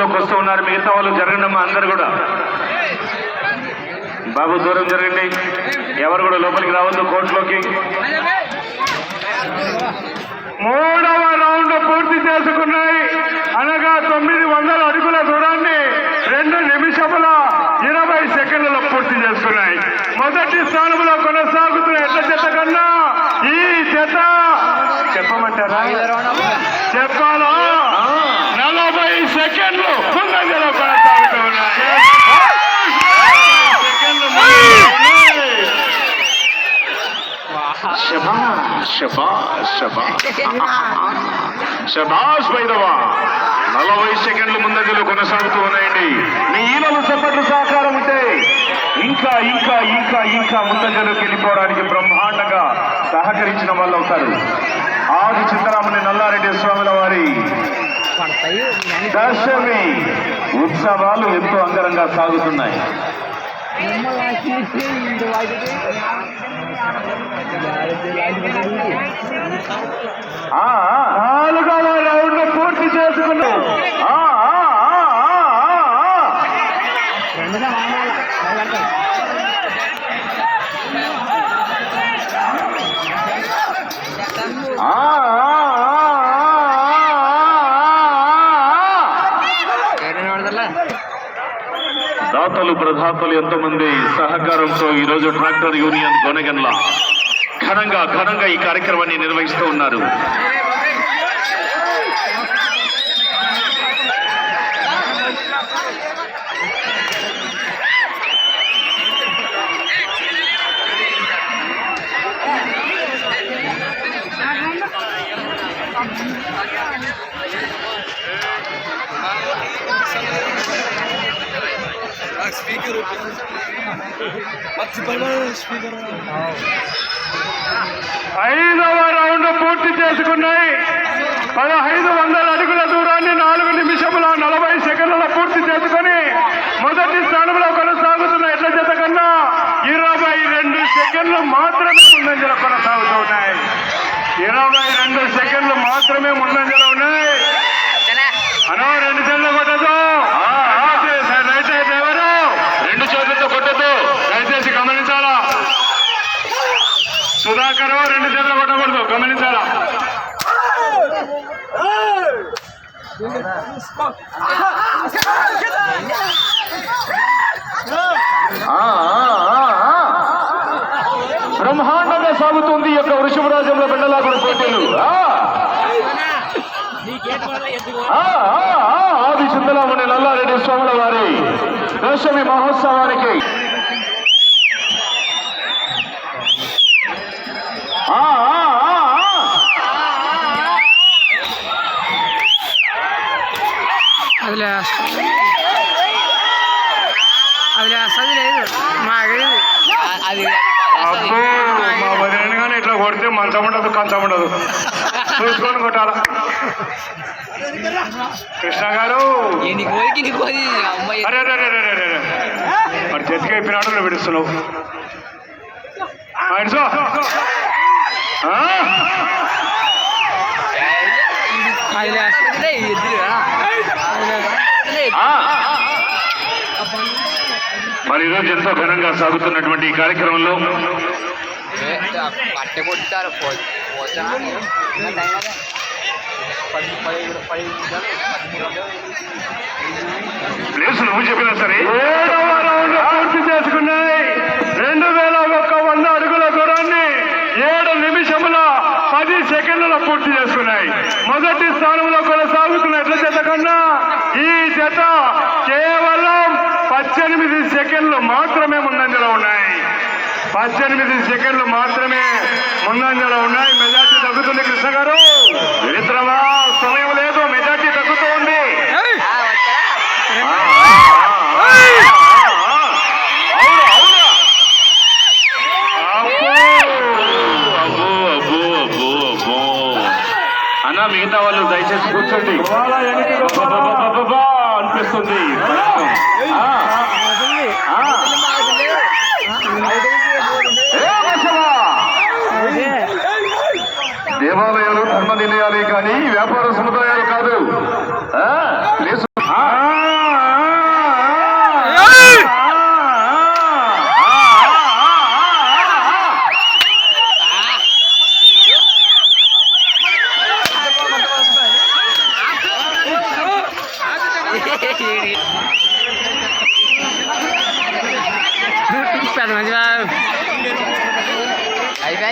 కోర్టులోకి వస్తూ ఉన్నారు. మిగతా వాళ్ళు జరగండమ్మా, అందరు కూడా బాబు దూరం జరగండి, ఎవరు కూడా లోపలికి రావద్దు కోర్టులోకి. మూడవ రౌండ్ పూర్తి చేసుకున్నాయి. అనగా 900 అడుగుల దూరాన్ని 2 నిమిషముల 20 సెకండ్లలో పూర్తి చేసుకున్నాయి. మొదటి స్థానంలో కొనసాగుతున్న ఎట్ల జత కన్నా ఈ జత చెప్పమంటారా, చెప్పాలా, 40 సెకండ్లు ముందంజలో కొనసాగుతూ ఉన్నాయి. శభాష్ పైదవా, 40 సెకండ్లు ముందంజలో కొనసాగుతూ ఉన్నాయండి. మీ ఈలలు చెప్పట్లు సహకారం ఉంటే ఇంకా ఇంకా ఇంకా ఇంకా ముందంజలోకి వెళ్ళిపోవడానికి బ్రహ్మాండంగా సహకరించిన వాళ్ళు అవుతారు. ఆది చింతరామని నల్లారెడ్డి స్వాముల వారి దశమి ఉత్సవాలు ఎంతో అంగరంగా సాగుతున్నాయి. నాలుగవ రౌండ్ పూర్తి చేసుకున్నాం. దాతలు ప్రదాతలు ఎంతోమంది సహకారంతో ఈరోజు ట్రాక్టర్ యూనియన్ గొనగండ్ల ఘనంగా ఈ కార్యక్రమాన్ని నిర్వహిస్తూ ఉన్నారు. ఐదవ రౌండ్ పూర్తి చేసుకున్నాయి. 1500 అడుగుల దూరాన్ని 4 నిమిషముల 40 సెకండ్ల పూర్తి చేసుకుని మొదటి స్థానంలో కొనసాగుతున్న ఎట్ల జత కన్నా 22 సెకండ్లు మాత్రమే ముందంజలో కొనసాగుతూ ఉన్నాయి. 22 సెకండ్లు మాత్రమే ముందంజలో ఉన్నాయి. అనో 2 చెట్లు కొట్టదు, రైట్ అయితే ఎవరు 2 చేతులతో కొట్టదు, దయచేసి గమనించాలా. సుధాకర్ 2 చేతులు కొట్టకూడదు, గమనించాలా. బ్రహ్మాండంగా సాగుతుంది ఈ యొక్క వృషభరాజంలో బిడ్డలాగుడు పోటీలు. ఆది చింతరామని నల్లారెడ్డి స్వాముల వారి దశమి మహోత్సవానికి మా వదిలేను కానీ ఇట్లా కొడితే మంచం ఉండదు, కంచం ఉండదు, చూసుకొని కొట్టాలా. కృష్ణ గారు అరే మరి చేతికి అయిపోయినాడు, నువ్వు విడుస్తున్నావు. మరి ఈరోజు ఎంతో ఘనంగా సాగుతున్నటువంటి ఈ కార్యక్రమంలో ప్లేస్ నువ్వు చెప్పినా సరే 7వ రౌండ్ పూర్తి చేసుకున్నాయి. 2100 అడుగుల దూరాన్ని 7 నిమిషముల 10 సెకండ్ల పూర్తి చేసుకున్నాయి. మొదటి స్థానంలో కొనసాగుతున్న ఎట్ల జత కన్నా ఈ జత కేవలం 18 సెకండ్లు మాత్రమే ముందంజలో ఉన్నాయి. 18 సెకండ్లు మాత్రమే ముందంజలో ఉన్నాయి. మెజార్టీ తగ్గుతుంది. కృష్ణ గారు మిత్రమా, సమయం లేదు, మెజార్టీ తగ్గుతూ ఉంది. అన్నా మిగతా వాళ్ళు దయచేసి కూర్చోండి, అనిపిస్తుంది. దేవాలయాలు ధర్మ నిలయాలే కానీ వ్యాపార సముదాయాలు కాదు.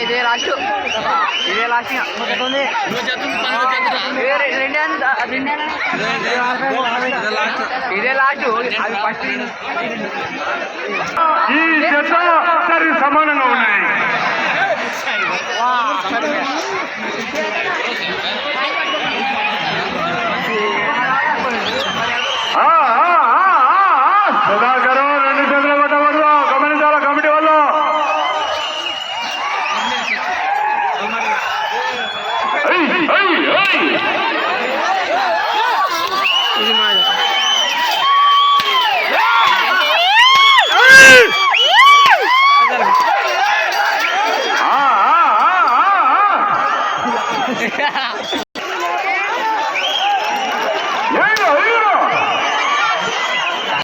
ఇదే లాస్ట్ ఇదే లాస్ట్ అది ఫస్ట్ ఈ జత సరి సమానంగా ఉన్నాయి. సుధాకర్ 2 చేతులు పట్టకూడదు, గమనించాల కమిటీ వాళ్ళు.